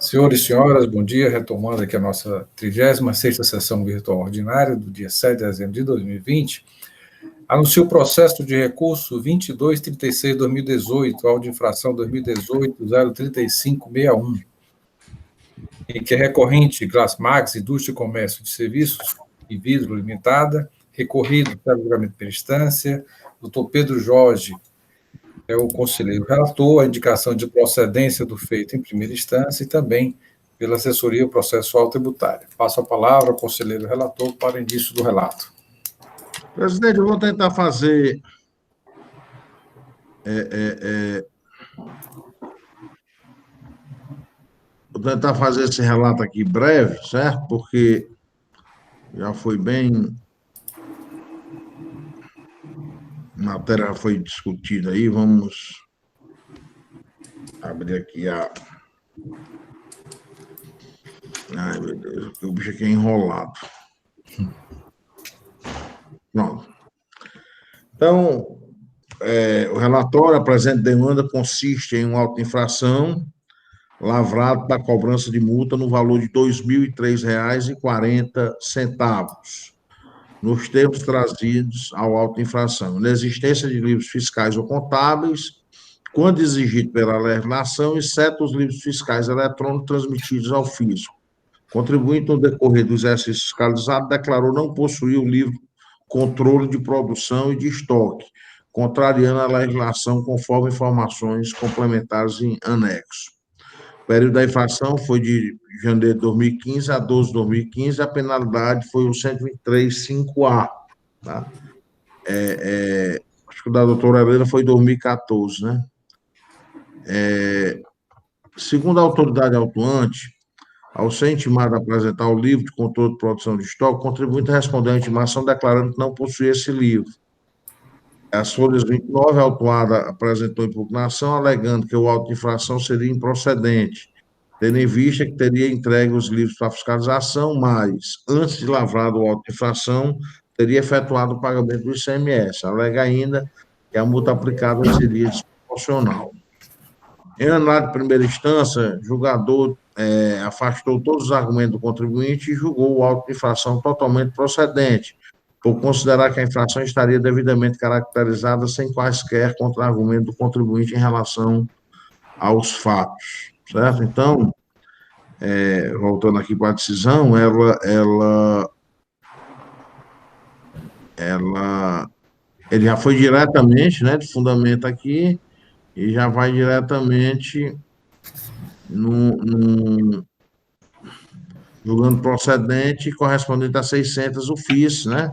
Senhores e senhoras, bom dia. Retomando aqui a nossa 36ª sessão virtual ordinária do dia 7 de dezembro de 2020, anuncio o processo de recurso 2236-2018, auto de infração 2018-03561, em que é recorrente Glassmax, Indústria e Comércio de Serviços e Vidro Limitada, recorrido pelo julgamento de primeira instância, doutor Pedro Jorge é o conselheiro relator, a indicação de procedência do feito em primeira instância e também pela assessoria processual tributária. Passo a palavra ao conselheiro relator para início do relato. Presidente, eu vou tentar fazer esse relato aqui breve, certo? Porque já foi bem... A matéria já foi discutida aí, vamos abrir aqui a... Ai, meu Deus, o bicho aqui é enrolado. Pronto. Então, o relatório, a presente demanda consiste em uma auto-infração lavrado da cobrança de multa no valor de R$ 2.003,40, nos termos trazidos ao auto-infração, na existência de livros fiscais ou contábeis, quando exigido pela legislação, exceto os livros fiscais eletrônicos transmitidos ao fisco. Contribuinte, no decorrer do exercício fiscalizado, declarou não possuir o livro controle de produção e de estoque, contrariando a legislação conforme informações complementares em anexo. O período da infração foi de janeiro de 2015 a 12 de 2015, a penalidade foi o 123.5A. Tá? Acho que o da doutora Helena foi 2014, né? Segundo a autoridade autuante, ao ser intimado a apresentar o livro de controle de produção de estoque, o contribuinte respondeu à intimação declarando que não possuía esse livro. As folhas 29, a autuada apresentou impugnação, alegando que o auto de infração seria improcedente, tendo em vista que teria entregue os livros para fiscalização, mas, antes de lavrado o auto de infração, teria efetuado o pagamento do ICMS. Alega ainda que a multa aplicada seria desproporcional. Em análise de primeira instância, o julgador afastou todos os argumentos do contribuinte e julgou o auto de infração totalmente procedente, por considerar que a infração estaria devidamente caracterizada sem quaisquer contra-argumentos do contribuinte em relação aos fatos, certo? Então, voltando aqui para a decisão, ele já foi diretamente, né, de fundamento aqui, e já vai diretamente julgando procedente correspondente a 600 ofícios, né?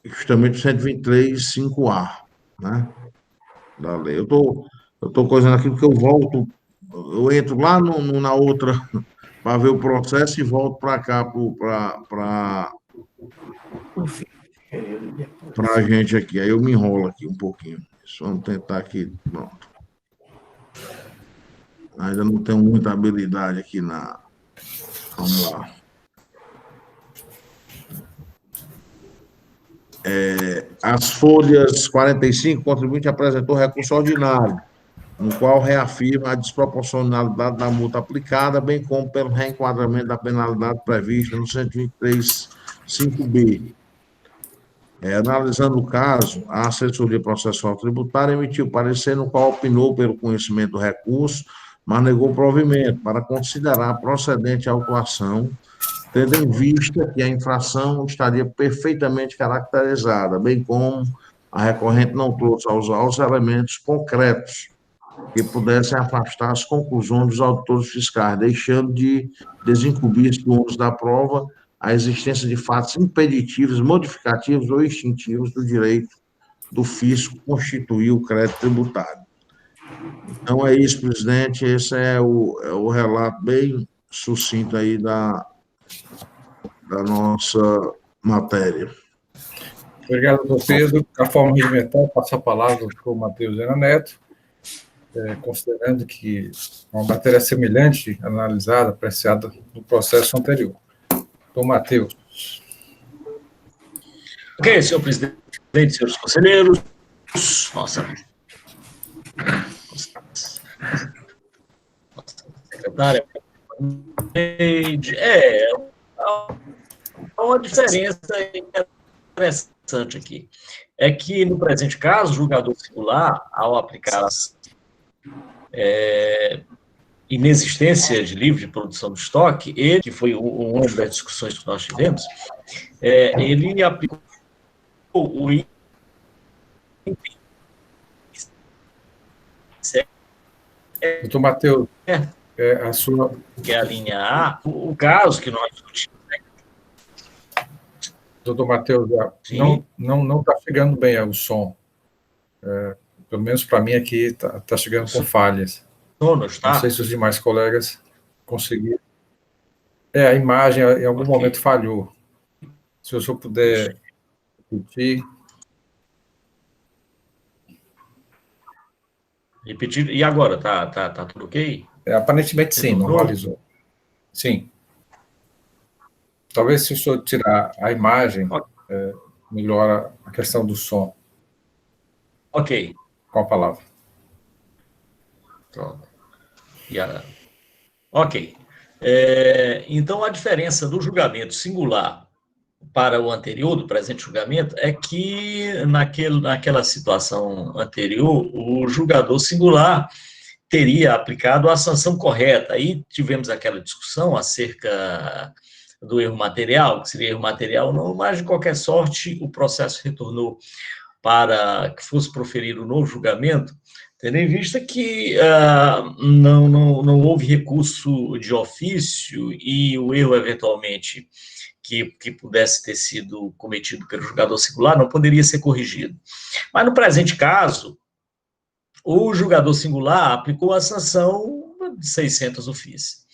Justamente o 123.5A, né? Da lei. Eu tô coisando aqui porque eu entro lá na outra para ver o processo e volto para cá para a gente aqui. Aí eu me enrolo aqui um pouquinho. Vamos tentar aqui, pronto. Ainda não tenho muita habilidade aqui na... Vamos lá. As folhas 45, o contribuinte apresentou recurso ordinário, no qual reafirma a desproporcionalidade da multa aplicada, bem como pelo reenquadramento da penalidade prevista no 123.5B. Analisando o caso, a assessoria processual tributária emitiu parecer no qual opinou pelo conhecimento do recurso, mas negou provimento para considerar procedente a autuação, tendo em vista que a infração estaria perfeitamente caracterizada, bem como a recorrente não trouxe aos elementos concretos que pudessem afastar as conclusões dos auditores fiscais, deixando de desincumbir-se do ônus da prova a existência de fatos impeditivos, modificativos ou extintivos do direito do fisco constituir o crédito tributário. Então, é isso, presidente. Esse é o relato bem sucinto aí da nossa matéria. Obrigado, doutor Pedro. Da forma regimental, passo a palavra para o Matheus Zena Neto, considerando que uma matéria semelhante, analisada, apreciada no processo anterior. Então, Matheus. Ok, senhor presidente, senhores conselheiros. Nossa. voluntária. Há uma diferença interessante aqui. É que, no presente caso, o julgador singular, ao aplicar inexistência de livro de produção de estoque, ele, que foi uma das discussões que nós tivemos, ele aplicou o item Doutor Matheus, a sua... que é a linha A, o caso que nós discutimos. Doutor Matheus, não está chegando bem o som. Pelo menos para mim aqui está chegando com falhas. Não sei se os demais colegas conseguiram. A imagem em algum momento falhou. Se o senhor puder repetir. Repetir. E agora? Tá tudo ok? Aparentemente sim, normalizou. Sim. Talvez se o senhor tirar a imagem, melhora a questão do som. Ok. Com a palavra. Pronto. Ok. Então, a diferença do julgamento singular para o anterior, do presente julgamento, é que naquela situação anterior, o julgador singular teria aplicado a sanção correta. Aí tivemos aquela discussão acerca do erro material, que seria erro material ou não, mas de qualquer sorte o processo retornou para que fosse proferido um novo julgamento, tendo em vista que não houve recurso de ofício e o erro, eventualmente, que pudesse ter sido cometido pelo julgador singular não poderia ser corrigido. Mas, no presente caso, o julgador singular aplicou a sanção de 600 ofícios.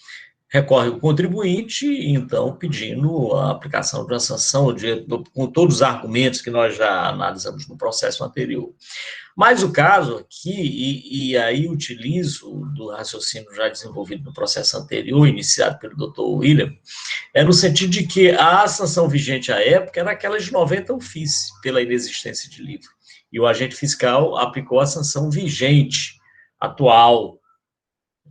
Recorre o contribuinte, então, pedindo a aplicação de uma sanção com todos os argumentos que nós já analisamos no processo anterior. Mas o caso aqui, e aí utilizo do raciocínio já desenvolvido no processo anterior, iniciado pelo Dr. William, no sentido de que a sanção vigente à época era aquela de 90 ofícios, pela inexistência de livro. E o agente fiscal aplicou a sanção vigente, atual,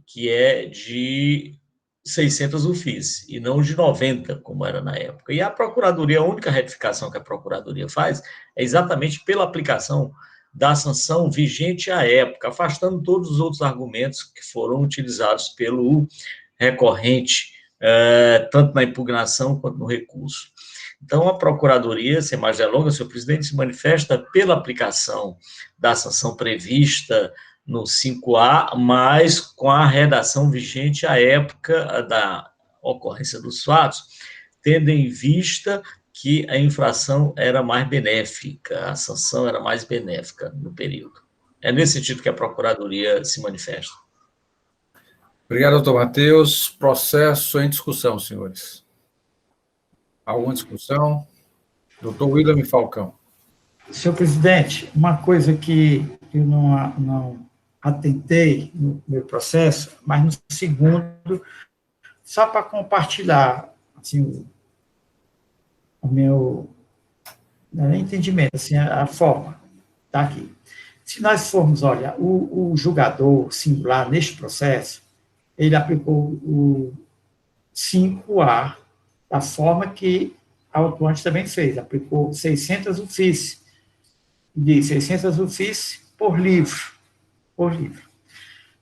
que é de 600 ofícios, e não de 90, como era na época. E a Procuradoria, a única retificação que a Procuradoria faz é exatamente pela aplicação da sanção vigente à época, afastando todos os outros argumentos que foram utilizados pelo recorrente, tanto na impugnação quanto no recurso. Então, a Procuradoria, sem mais delongas, senhor presidente, se manifesta pela aplicação da sanção prevista no 5A, mas com a redação vigente à época da ocorrência dos fatos, tendo em vista que a infração era mais benéfica, a sanção era mais benéfica no período. É nesse sentido que a Procuradoria se manifesta. Obrigado, doutor Matheus. Processo em discussão, senhores. Alguma discussão? Doutor William Falcão. Senhor presidente, uma coisa que eu não atentei no meu processo, mas no segundo, só para compartilhar assim, o meu entendimento, assim, a forma, está aqui. Se nós formos, olha, o julgador singular neste processo, ele aplicou o 5A da forma que a autuante também fez, aplicou 600 ofícios, de 600 ofícios por livro.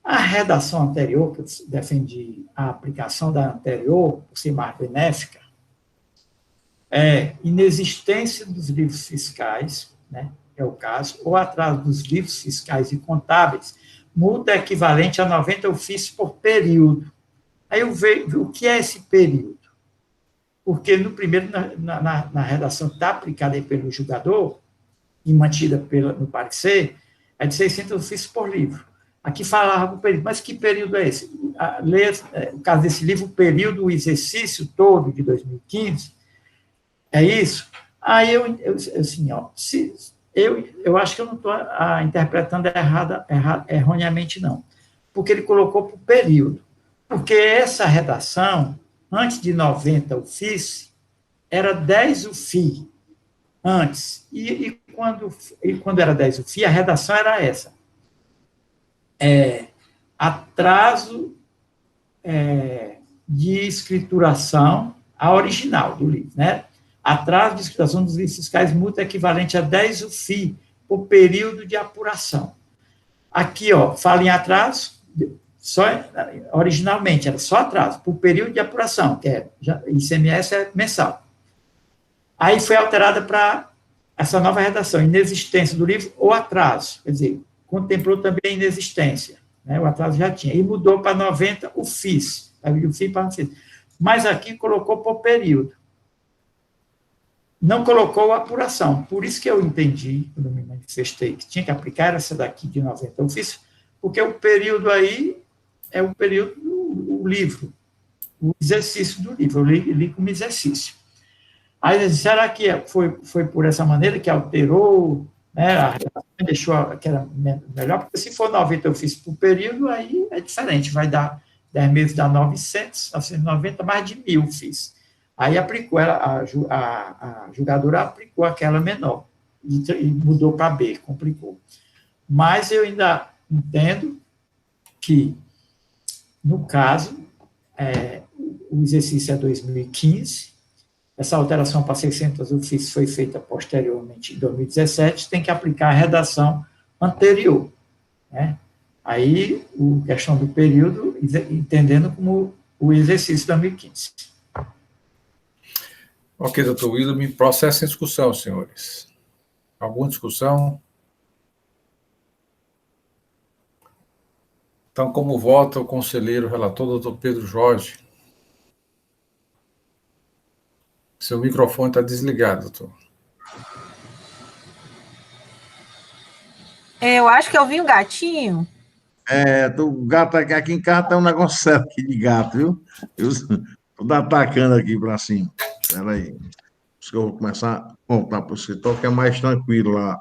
A redação anterior, que eu defendi a aplicação da anterior, por ser mais benéfica, inexistência dos livros fiscais, né, é o caso, ou atraso dos livros fiscais e contábeis, multa equivalente a 90 ofícios por período. Aí eu vejo o que é esse período. Porque no primeiro, na redação que está aplicada aí pelo julgador, e mantida no parecer, é de 600 ofícios por livro. Aqui falava o período, mas que período é esse? No caso desse livro, o período, o exercício todo de 2015, é isso? Aí assim, ó, eu acho que eu não estou interpretando erroneamente, não, porque ele colocou por período, porque essa redação, antes de 90 ofícios, era 10 ofícios antes, e quando era 10 ofícios, a redação era essa, atraso de escrituração, a original do livro, né? Atraso de escrituração dos livros fiscais, multa equivalente a 10 UFI por período de apuração. Aqui, ó, fala em atraso, só, originalmente era só atraso, por período de apuração, que ICMS é mensal. Aí foi alterada para essa nova redação, inexistência do livro ou atraso, quer dizer, contemplou também a inexistência, né? O atraso já tinha, e mudou para 90 o FIS, o FII para o FIS. Mas aqui colocou por período. Não colocou a apuração, por isso que eu entendi, quando me manifestei, que tinha que aplicar essa daqui de 90 o FIS, porque o período aí é o período do livro, o exercício do livro, eu li como exercício. Aí, será que foi por essa maneira que alterou, né, a relação, deixou que era melhor? Porque se for 90 eu fiz por período, aí é diferente, vai dar 10 meses, dá 990, mais de 1.000 fiz. Aí aplicou, a julgadora aplicou aquela menor, e mudou para B, complicou. Mas eu ainda entendo que, no caso, o exercício é 2015, essa alteração para 600 UFIs foi feita posteriormente em 2017, tem que aplicar a redação anterior, né? Aí, a questão do período, entendendo como o exercício 2015. Ok, doutor William, processo em discussão, senhores. Alguma discussão? Então, como vota o conselheiro relator, doutor Pedro Jorge? Seu microfone está desligado, doutor. Eu acho que eu vi um gatinho. O gato aqui em casa tem um negócio sério aqui de gato, viu? Estou atacando aqui para cima. Espera aí. Acho que eu vou começar a voltar para o escritório, que é mais tranquilo lá.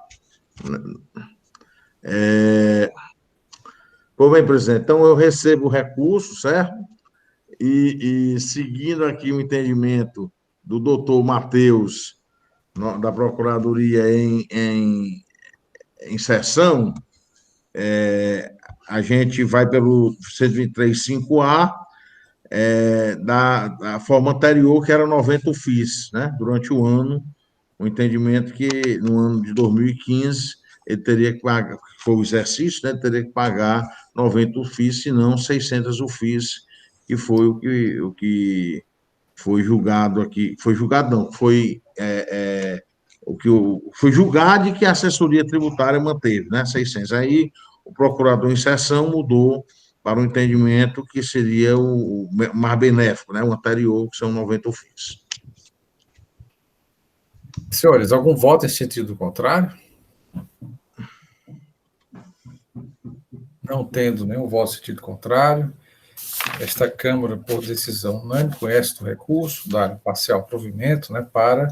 Pois bem, presidente, então eu recebo o recurso, certo? E seguindo aqui o entendimento do doutor Matheus, da Procuradoria em sessão, a gente vai pelo 123.5A, da forma anterior, que era 90 FIIs, né? Durante o ano, o entendimento que no ano de 2015 ele teria que pagar, foi o exercício, né? Ele teria que pagar 90 FIIs, se não 600 FIIs, que foi o que foi julgado aqui, foi julgado não, foi foi julgado e que a assessoria tributária manteve, né? 600. Aí o procurador em sessão mudou para o entendimento que seria o mais benéfico, né? O anterior, que são 90 FIIs. Senhores, algum voto em sentido contrário? Não tendo nenhum voto em sentido contrário, esta Câmara, por decisão unânime, conhece do recurso, dá parcial provimento, né, para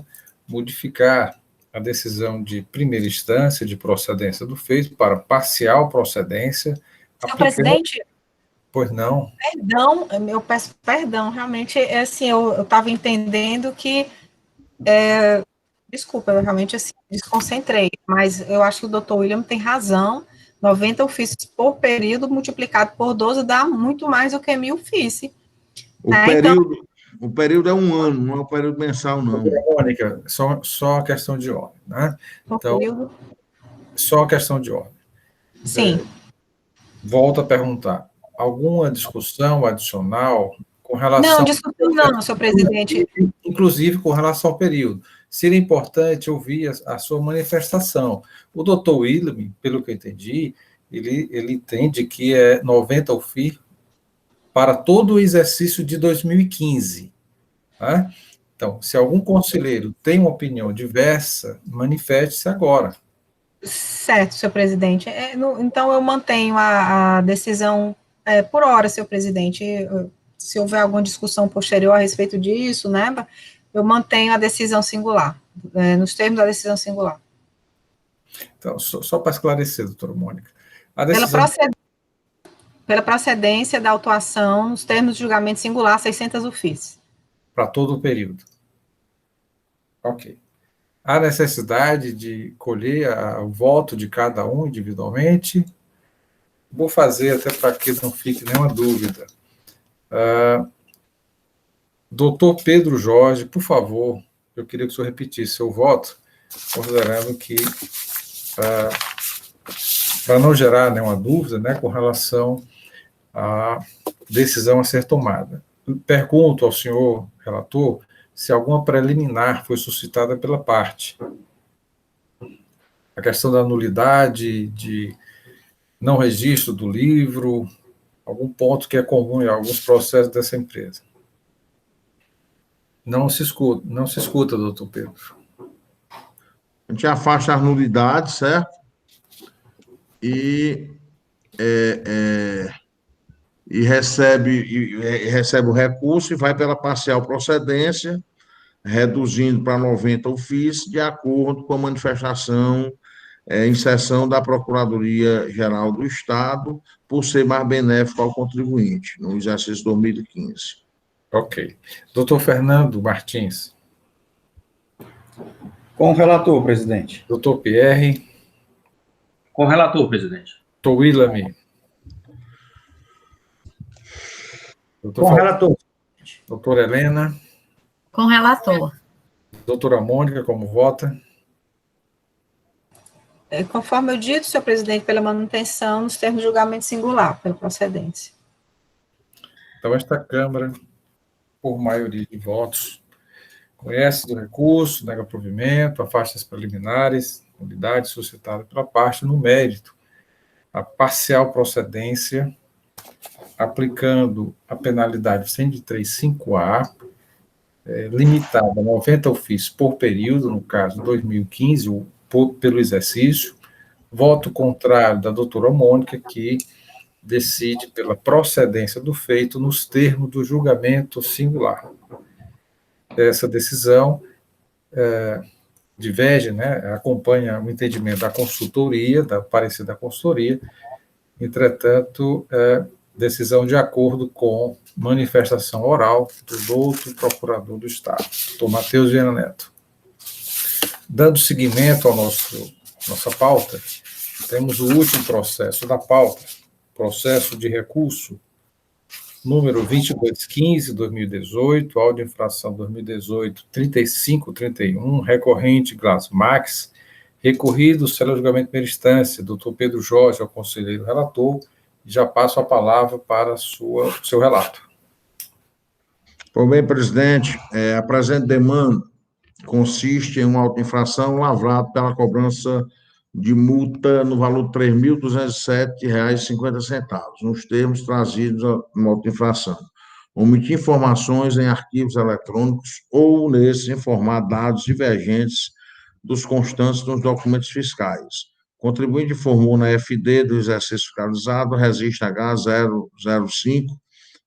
modificar a decisão de primeira instância de procedência do feito para parcial procedência. Senhor presidente? Pois não. Perdão, eu peço perdão, realmente, assim, eu estava entendendo que, desculpa, eu realmente assim, desconcentrei, mas eu acho que o doutor William tem razão, 90 ofícios por período multiplicado por 12 dá muito mais do que 1.000 FIIs. O período é um ano, não é um período mensal, não. Mônica, só questão de ordem, né? Então, só questão de ordem. Sim. Volto a perguntar, alguma discussão adicional com relação... Não, discussão não, senhor presidente. Inclusive com relação ao período. Seria importante ouvir a sua manifestação. O doutor William, pelo que eu entendi, ele entende que é 90 UFI para todo o exercício de 2015. Tá? Então, se algum conselheiro tem uma opinião diversa, manifeste-se agora. Certo, senhor presidente. Então, eu mantenho a decisão por hora, senhor presidente. Se houver alguma discussão posterior a respeito disso, né, eu mantenho a decisão singular, nos termos da decisão singular. Então, só para esclarecer, doutora Mônica. Pela procedência da autuação, nos termos de julgamento singular, 600 UFIs. Para todo o período. Ok. Há necessidade de colher o voto de cada um individualmente? Vou fazer até para que não fique nenhuma dúvida. Doutor Pedro Jorge, por favor, eu queria que o senhor repetisse seu voto, considerando que, para não gerar nenhuma dúvida, né, com relação à decisão a ser tomada. Pergunto ao senhor relator se alguma preliminar foi suscitada pela parte. A questão da nulidade, de não registro do livro, algum ponto que é comum em alguns processos dessa empresa. Não se escuta, doutor Pedro. A gente afasta as nulidades, certo? E recebe o recurso e vai pela parcial procedência, reduzindo para 90 ofícios, de acordo com a manifestação em sessão da Procuradoria-Geral do Estado, por ser mais benéfico ao contribuinte, no exercício 2015. Ok. Doutor Fernando Martins. Com o relator, presidente. Doutor Pierre. Com o relator, presidente. Doutor Willamy. Com o relator. Doutora Helena. Com o relator. Doutora Mônica, como vota? Conforme eu dito, senhor presidente, pela manutenção nos termos de julgamento singular, pela procedência. Então, esta Câmara, por maioria de votos, conhece do recurso, nega provimento, afasta as preliminares, nulidade suscitada pela parte no mérito, a parcial procedência, aplicando a penalidade 103.5A, limitada a 90 ofícios por período, no caso 2015, pelo exercício. Voto contrário da doutora Mônica, que decide pela procedência do feito nos termos do julgamento singular. Essa decisão diverge, né, acompanha o entendimento da consultoria, da parecer da consultoria, entretanto, decisão de acordo com manifestação oral do outro procurador do Estado, doutor Matheus Viana Neto. Dando seguimento à nossa pauta, temos o último processo da pauta, processo de recurso número 2215/2018, áudio de infração 2018-3531, recorrente Glasmax, recorrido, célula de julgamento de primeira instância, doutor Pedro Jorge, ao conselheiro relator, e já passo a palavra para o seu relato. Pois bem, presidente, a presente demanda consiste em uma auto-infração lavrada pela cobrança de multa no valor de R$ 3.207,50, nos termos trazidos na auto-infração. Omitir informações em arquivos eletrônicos ou, nesses, informar dados divergentes dos constantes nos documentos fiscais. O contribuinte informou na FD do exercício fiscalizado registro H005,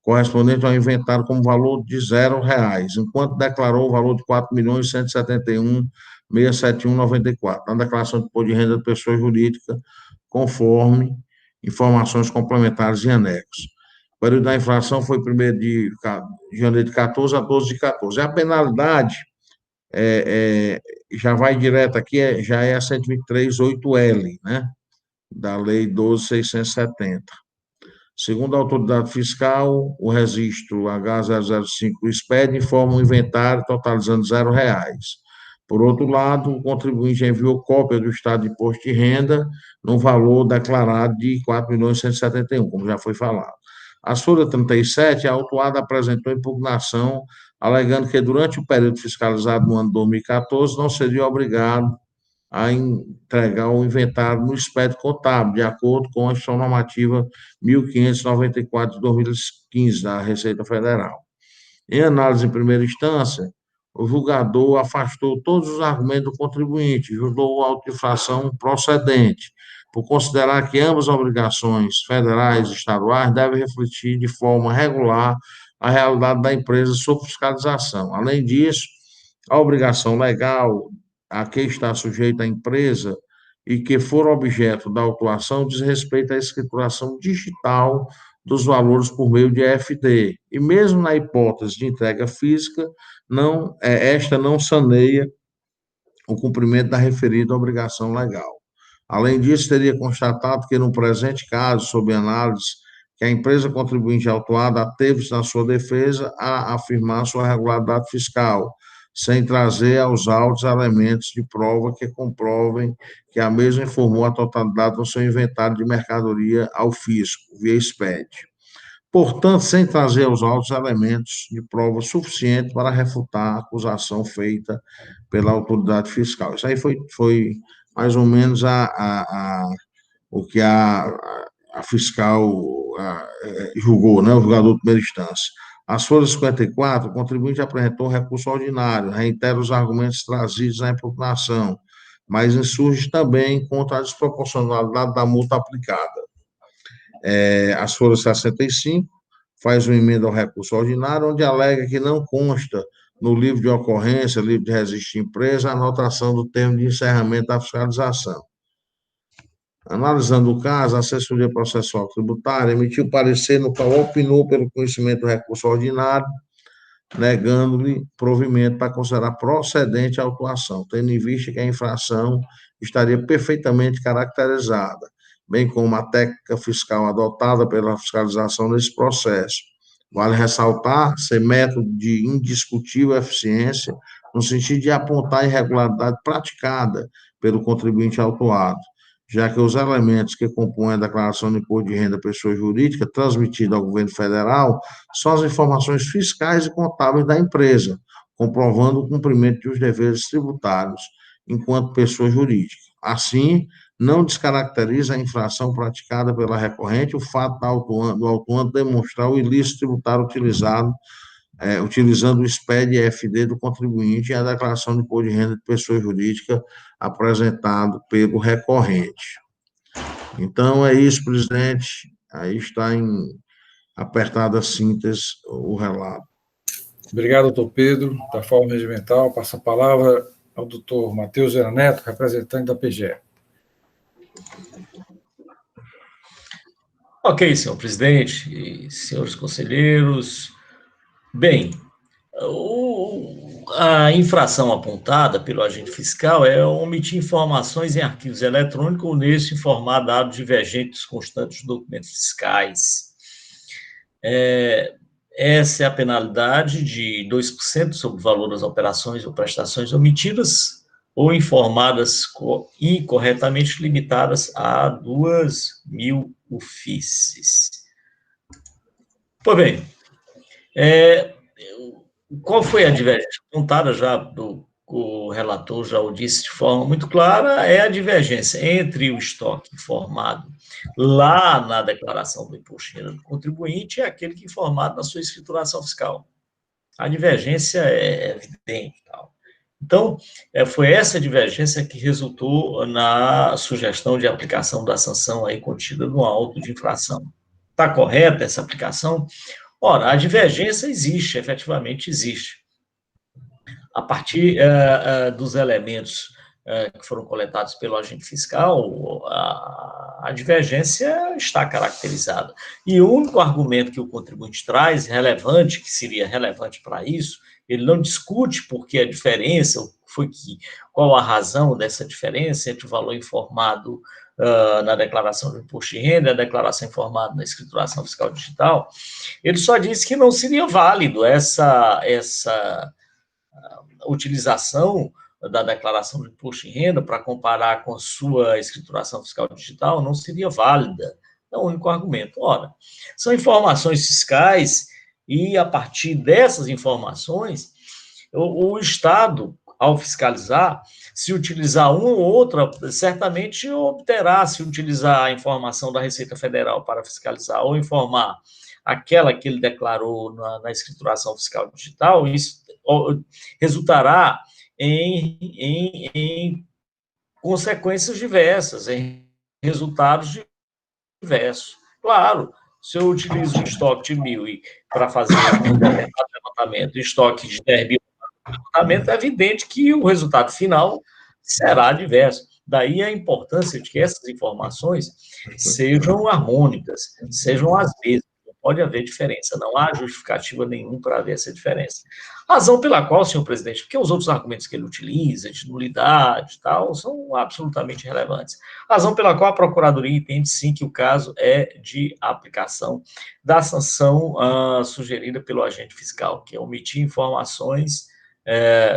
correspondente ao inventário como valor de R$0, enquanto declarou o valor de R$ 4.171.671,94, na declaração de imposto de renda de pessoa jurídica, conforme informações complementares em anexo. O período da infração foi 1º de janeiro de 14 a 12 de 14. A penalidade já vai direto aqui, já é a 123.8L, né, da Lei 12.670. Segundo a autoridade fiscal, o registro H005 do SPED informa o inventário totalizando R$0. Por outro lado, o contribuinte enviou cópia do estado de imposto de renda no valor declarado de R$ 4.171, como já foi falado. A súmula 37, a autuada apresentou impugnação, alegando que durante o período fiscalizado no ano de 2014 não seria obrigado a entregar o inventário no SPED contábil, de acordo com a Instrução Normativa 1594 de 2015, da Receita Federal. Em análise em primeira instância, o julgador afastou todos os argumentos do contribuinte, julgou a auto-infração procedente, por considerar que ambas as obrigações federais e estaduais devem refletir de forma regular a realidade da empresa sob fiscalização. Além disso, a obrigação legal a que está sujeita a empresa e que for objeto da autuação diz respeito à escrituração digital dos valores por meio de EFD. E mesmo na hipótese de entrega física, esta não saneia o cumprimento da referida obrigação legal. Além disso, teria constatado que, no presente caso, sob análise, que a empresa contribuinte autuada ateve-se na sua defesa a afirmar sua regularidade fiscal, sem trazer aos autos elementos de prova que comprovem que a mesma informou a totalidade do seu inventário de mercadoria ao fisco, via SPED. Portanto, sem trazer aos autos elementos de prova suficiente para refutar a acusação feita pela autoridade fiscal. Isso aí foi mais ou menos o que a fiscal julgou, né, o julgador de primeira instância. As folhas 54, o contribuinte apresentou recurso ordinário, reitera os argumentos trazidos na impugnação, mas insurge também contra a desproporcionalidade da multa aplicada. As folhas 65, faz uma emenda ao recurso ordinário, onde alega que não consta no livro de ocorrência, livro de registro de empresa, a anotação do termo de encerramento da fiscalização. Analisando o caso, a Assessoria Processual Tributária emitiu parecer no qual opinou pelo conhecimento do recurso ordinário, negando-lhe provimento para considerar procedente a autuação, tendo em vista que a infração estaria perfeitamente caracterizada, bem como a técnica fiscal adotada pela fiscalização desse processo. Vale ressaltar ser método de indiscutível eficiência, no sentido de apontar a irregularidade praticada pelo contribuinte autuado, já que os elementos que compõem a declaração de imposto de renda da pessoa jurídica transmitida ao governo federal são as informações fiscais e contábeis da empresa, comprovando o cumprimento dos deveres tributários enquanto pessoa jurídica. Assim, não descaracteriza a infração praticada pela recorrente o fato do autuante demonstrar o ilícito tributário utilizando o SPED e FD do contribuinte e a declaração de imposto de renda de pessoa jurídica apresentado pelo recorrente. Então, é isso, presidente. Aí está em apertada síntese o relato. Obrigado, doutor Pedro. Da forma regimental, passo a palavra ao doutor Matheus Vera Neto, representante da PGE. Ok, senhor presidente e senhores conselheiros. Bem, a infração apontada pelo agente fiscal é omitir informações em arquivos eletrônicos ou nesse informar dados divergentes constantes de documentos fiscais. Essa é a penalidade de 2% sobre o valor das operações ou prestações omitidas ou informadas incorretamente, limitadas a 2.000 UFICs. Pois bem, qual foi a divergência apontada já o relator já o disse de forma muito clara, é a divergência entre o estoque informado lá na declaração do imposto de renda do contribuinte e aquele que é informado na sua escrituração fiscal. A divergência é evidente. Tal. Então, foi essa divergência que resultou na sugestão de aplicação da sanção aí contida no auto de infração. Está correta essa aplicação? Ora, a divergência existe, efetivamente existe. A partir dos elementos que foram coletados pelo agente fiscal, a divergência está caracterizada. E o único argumento que o contribuinte traz, relevante, que seria relevante para isso, ele não discute porque a diferença, qual a razão dessa diferença entre o valor informado na declaração do imposto de renda e a declaração informada na escrituração fiscal digital. Ele só disse que não seria válido essa utilização da declaração do imposto de renda para comparar com a sua escrituração fiscal digital não seria válida. É o único argumento. Ora, são informações fiscais e, a partir dessas informações, o Estado, ao fiscalizar, se utilizar uma ou outra, certamente obterá, se utilizar a informação da Receita Federal para fiscalizar ou informar aquela que ele declarou na escrituração fiscal digital, isso resultará em consequências diversas, em resultados diversos. Claro, se eu utilizo um estoque de 1.000 para fazer um levantamento, estoque de 10.000 é evidente que o resultado final será diverso. Daí a importância de que essas informações sejam harmônicas, sejam as mesmas. pode haver diferença, não há justificativa nenhuma para haver essa diferença. Razão pela qual, senhor presidente, porque os outros argumentos que ele utiliza, de nulidade e tal, são absolutamente relevantes. Razão pela qual a Procuradoria entende, sim, que o caso é de aplicação da sanção sugerida pelo agente fiscal, que é omitir informações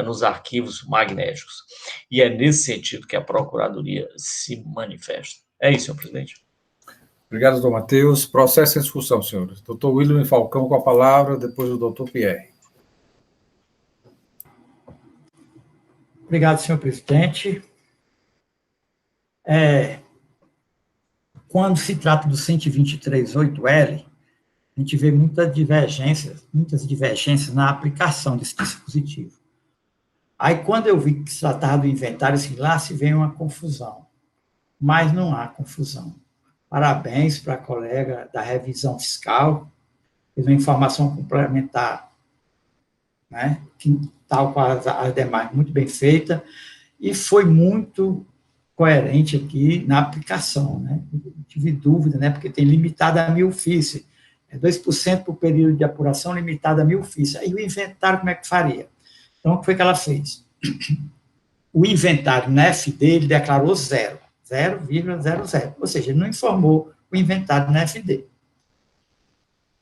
nos arquivos magnéticos. E é nesse sentido que a Procuradoria se manifesta. É isso, senhor presidente. Obrigado, doutor Matheus. Processo em discussão, senhores. Doutor William Falcão com a palavra, depois o doutor Pierre. Obrigado, senhor presidente. Quando se trata do 123.8L, a gente vê muitas divergências na aplicação desse dispositivo. Aí, quando eu vi que se tratava do inventário, assim, lá se vem uma confusão. Mas não há confusão. Parabéns para a colega da revisão fiscal, fez uma informação complementar, né, que, tal qual as demais, muito bem feita, e foi muito coerente aqui na aplicação, né? Tive dúvida, né, porque tem limitado a 1.000 FIIs, 2% por período de apuração limitado a 1.000 FIIs. Aí o inventário, como é que faria? Então, o que foi que ela fez? O inventário na FD, ele declarou 0,00, ou seja, ele não informou o inventário na FD.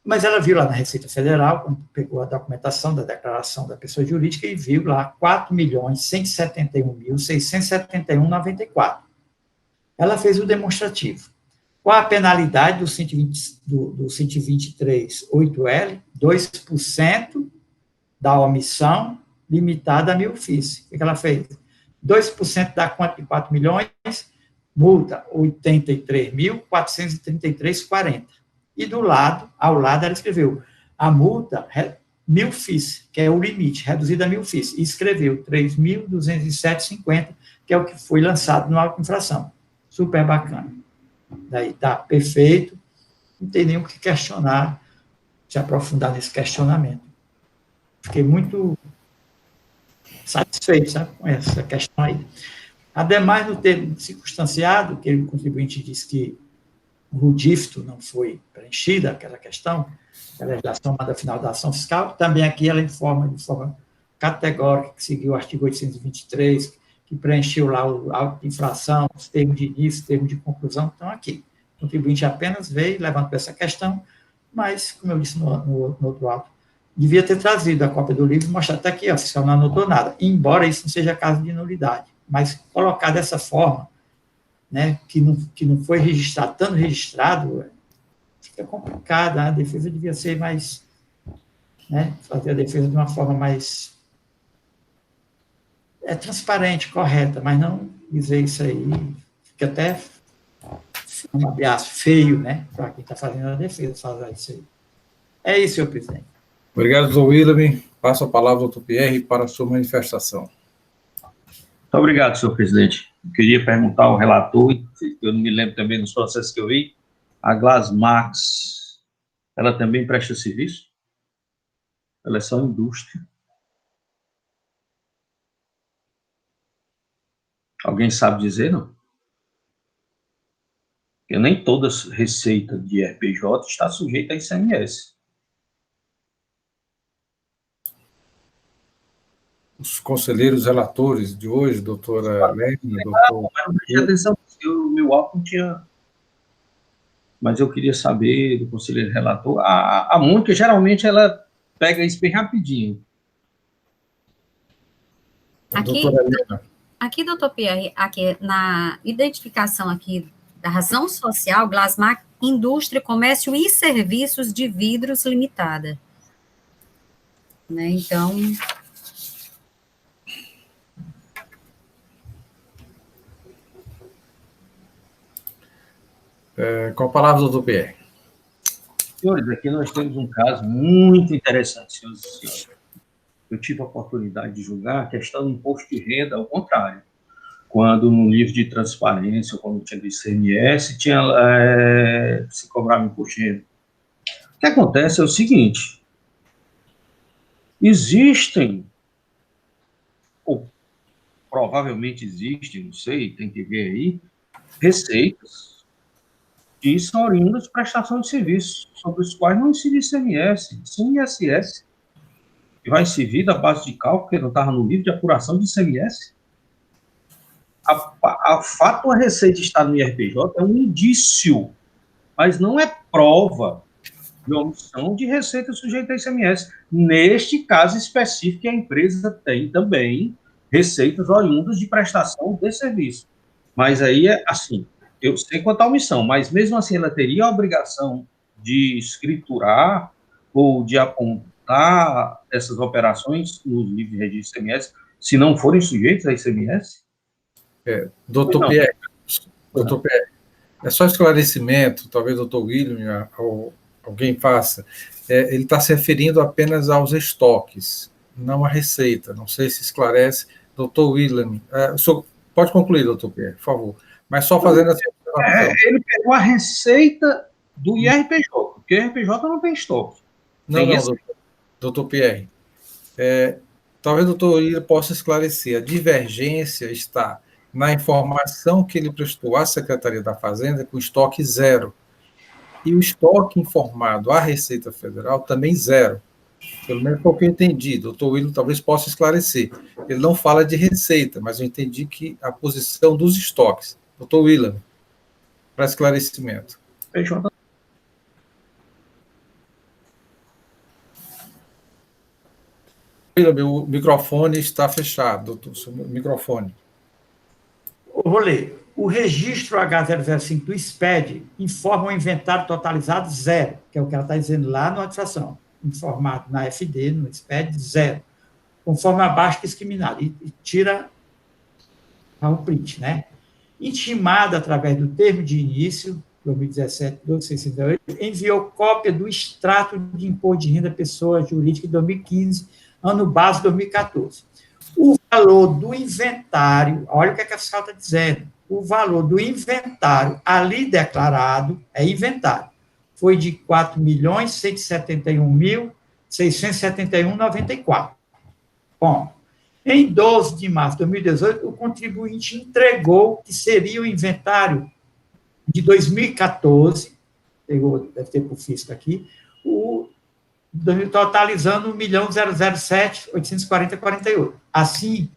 Mas ela viu lá na Receita Federal, quando pegou a documentação da declaração da pessoa jurídica, e viu lá 4.171.671,94. Ela fez o demonstrativo. Qual a penalidade do 123.8L? 2% da omissão limitada a 1.000 FIIs. O que ela fez? 2% dá quanto de 4 milhões? Multa 83.433,40. E ao lado, ela escreveu a multa 1.000 FIIs, que é o limite, reduzida a 1.000 FIIs, e escreveu 3.207,50, que é o que foi lançado no auto de infração. Super bacana. Daí tá perfeito, não tem nem o que questionar, se aprofundar nesse questionamento. Fiquei muito satisfeito, sabe, com essa questão aí. Ademais, no termo circunstanciado, que o contribuinte disse que o rudífito não foi preenchida, aquela questão, a legislação manda final da ação fiscal, também aqui ela informa de forma categórica, que seguiu o artigo 823, que preencheu lá o auto de infração, os termos de início, termos de conclusão, estão aqui. O contribuinte apenas veio, levantou essa questão, mas, como eu disse no outro auto, devia ter trazido a cópia do livro e mostrar até aqui, ó, o fiscal não anotou nada, embora isso não seja caso de nulidade, mas colocar dessa forma, né, que não foi registrado, estando registrado, fica complicado, a defesa devia ser mais, né, fazer a defesa de uma forma mais transparente, correta, mas não dizer isso aí, fica até, um abraço feio, né, para quem está fazendo a defesa, fazer isso aí. É isso, senhor presidente. Obrigado, doutor William. Passo a palavra ao doutor Pierre para a sua manifestação. Muito obrigado, senhor presidente. Eu queria perguntar ao relator, eu não me lembro também dos processos que eu vi, a Glasmax, ela também presta serviço? Ela é só indústria? Alguém sabe dizer, não? Porque nem toda receita de RPJ está sujeita a ICMS. Os conselheiros relatores de hoje, doutora Lene, doutor... Atenção, o meu álbum não tinha... Mas eu queria saber do conselheiro relator. A Mônica, geralmente, ela pega isso bem rapidinho. Aqui, doutor Pierre, aqui na identificação aqui da razão social, Glasmax, Indústria, Comércio e Serviços de Vidros Limitada. Né, então... Com a palavra, doutor Pierre. Senhores, aqui nós temos um caso muito interessante, senhores e senhores. Eu tive a oportunidade de julgar a questão do imposto de renda, ao contrário. Quando no livro de transparência, quando tinha do ICMS, se cobrava imposto de renda. O que acontece é o seguinte, existem, ou provavelmente existem, não sei, tem que ver aí, receitas e são oriundas de prestação de serviços, sobre os quais não incide ICMS, sim ISS, que vai incidir da base de cálculo, que não estava no livro de apuração de ICMS. A fato a receita estar no IRPJ é um indício, mas não é prova de omissão de receita sujeita a ICMS. Neste caso específico, a empresa tem também receitas oriundas de prestação de serviço. Mas aí é assim, eu sei quanto à omissão, mas mesmo assim ela teria a obrigação de escriturar ou de apontar essas operações no livro de registro ICMS, se não forem sujeitos a ICMS? Doutor Pierre, é só esclarecimento, talvez o doutor William ou alguém faça. Ele está se referindo apenas aos estoques, não à receita. Não sei se esclarece. Doutor William, o senhor pode concluir, doutor Pierre, por favor. Mas só fazendo essa observação. Ele pegou a receita do IRPJ, porque o IRPJ não tem estoque. Não, doutor Pierre. Talvez o doutor William possa esclarecer. A divergência está na informação que ele prestou à Secretaria da Fazenda com estoque zero. E o estoque informado à Receita Federal também zero. Pelo menos foi o que eu entendi. O doutor William talvez possa esclarecer. Ele não fala de receita, mas eu entendi que a posição dos estoques. Doutor William, para esclarecimento. William, o microfone está fechado, doutor. Seu microfone. Vou ler. O registro H005 do SPED informa o inventário totalizado zero, que é o que ela está dizendo lá na notificação. Informado na FD, no SPED, zero. Conforme abaixo discriminado. E tira o print, né? Intimada através do termo de início, 2017-1268, enviou cópia do extrato de imposto de renda pessoa jurídica de 2015, ano base 2014. O valor do inventário, olha o que a fiscal está dizendo, o valor do inventário ali declarado, é inventário, foi de R$ 4.171.671,94. Bom, em 12 de março de 2018, o contribuinte entregou que seria o inventário de 2014, pegou, deve ter para o fisco aqui, totalizando 1.007.840,48. Assim,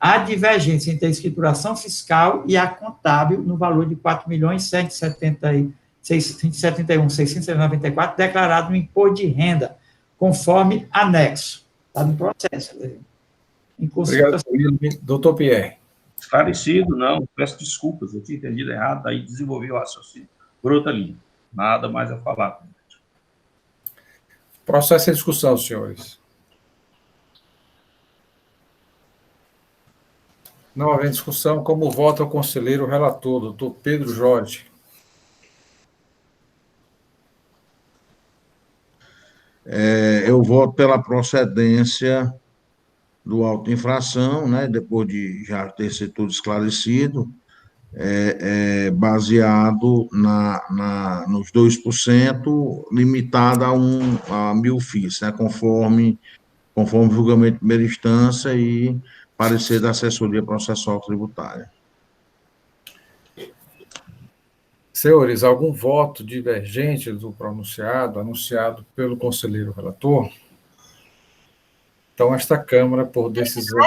há divergência entre a escrituração fiscal e a contábil no valor de R$ 4.171.694 declarado no imposto de renda, conforme anexo. Está no processo. Obrigado, doutor Pierre. Esclarecido, não, peço desculpas, eu tinha entendido errado, aí desenvolvi o raciocínio por outra linha. Nada mais a falar. Processo em discussão, senhores. Não havendo discussão, como vota o conselheiro relator, doutor Pedro Jorge? Eu voto pela procedência do auto de infração, né, depois de já ter sido tudo esclarecido, baseado nos 2%, limitado a 1.000 FIIs, né, conforme o julgamento de primeira instância e parecer da assessoria processual tributária. Senhores, algum voto divergente do pronunciado, anunciado pelo conselheiro relator? Então, esta Câmara, por decisão...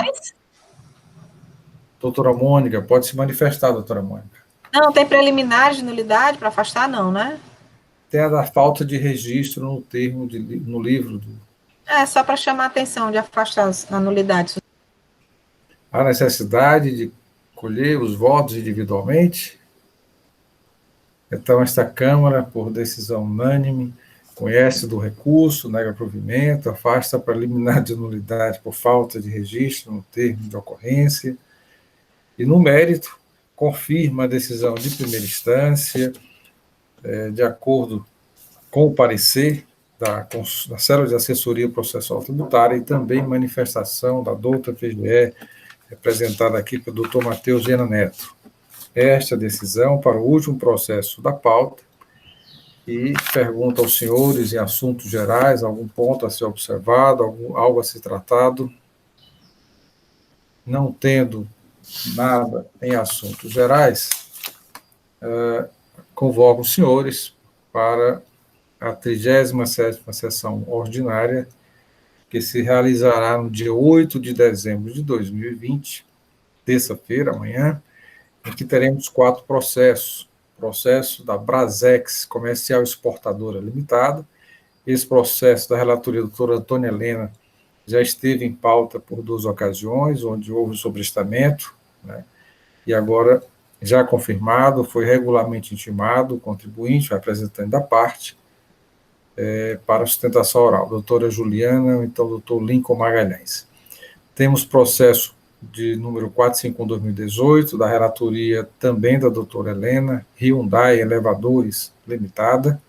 Doutora Mônica, pode se manifestar, doutora Mônica. Não, tem preliminares de nulidade para afastar, não, né? Tem a da falta de registro no termo, no livro. Só para chamar a atenção de afastar a nulidade. Há necessidade de colher os votos individualmente? Então, esta Câmara, por decisão unânime, conhece do recurso, nega provimento, afasta a preliminar de nulidade por falta de registro no termo de ocorrência e, no mérito, confirma a decisão de primeira instância, de acordo com o parecer da Célula de Assessoria Processual Tributária e também manifestação da douta PGE, representada aqui pelo doutor Matheus Viana Neto. Esta decisão para o último processo da pauta e pergunta aos senhores em assuntos gerais, algum ponto a ser observado, algo a ser tratado. Não tendo nada em assuntos gerais, convoco os senhores para a 37ª sessão ordinária, que se realizará no dia 8 de dezembro de 2020, terça-feira, amanhã, em que teremos 4 processos. Processo da Brasex Comercial Exportadora Limitada. Esse processo da relatoria da doutora Antônia Helena já esteve em pauta por 2 ocasiões, onde houve sobrestamento, né? E agora, já confirmado, foi regularmente intimado o contribuinte, o representante da parte, para sustentação oral, doutora Juliana, então doutor Lincoln Magalhães. Temos processo de número 451/2018, da relatoria também da doutora Helena, Hyundai Elevadores Limitada,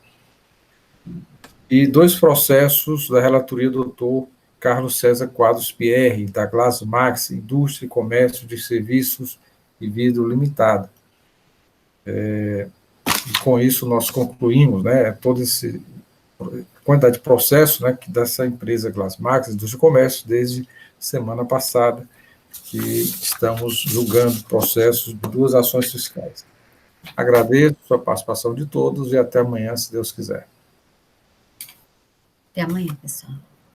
e 2 processos da relatoria do doutor Carlos César Quadros Pierre, da Glasmax Indústria e Comércio de Serviços e Vidro Limitada. E com isso nós concluímos, né, toda essa quantidade de processos, né, dessa empresa Glasmax Indústria e Comércio desde semana passada, que estamos julgando processos de 2 ações fiscais. Agradeço a participação de todos e até amanhã, se Deus quiser. Até amanhã, pessoal.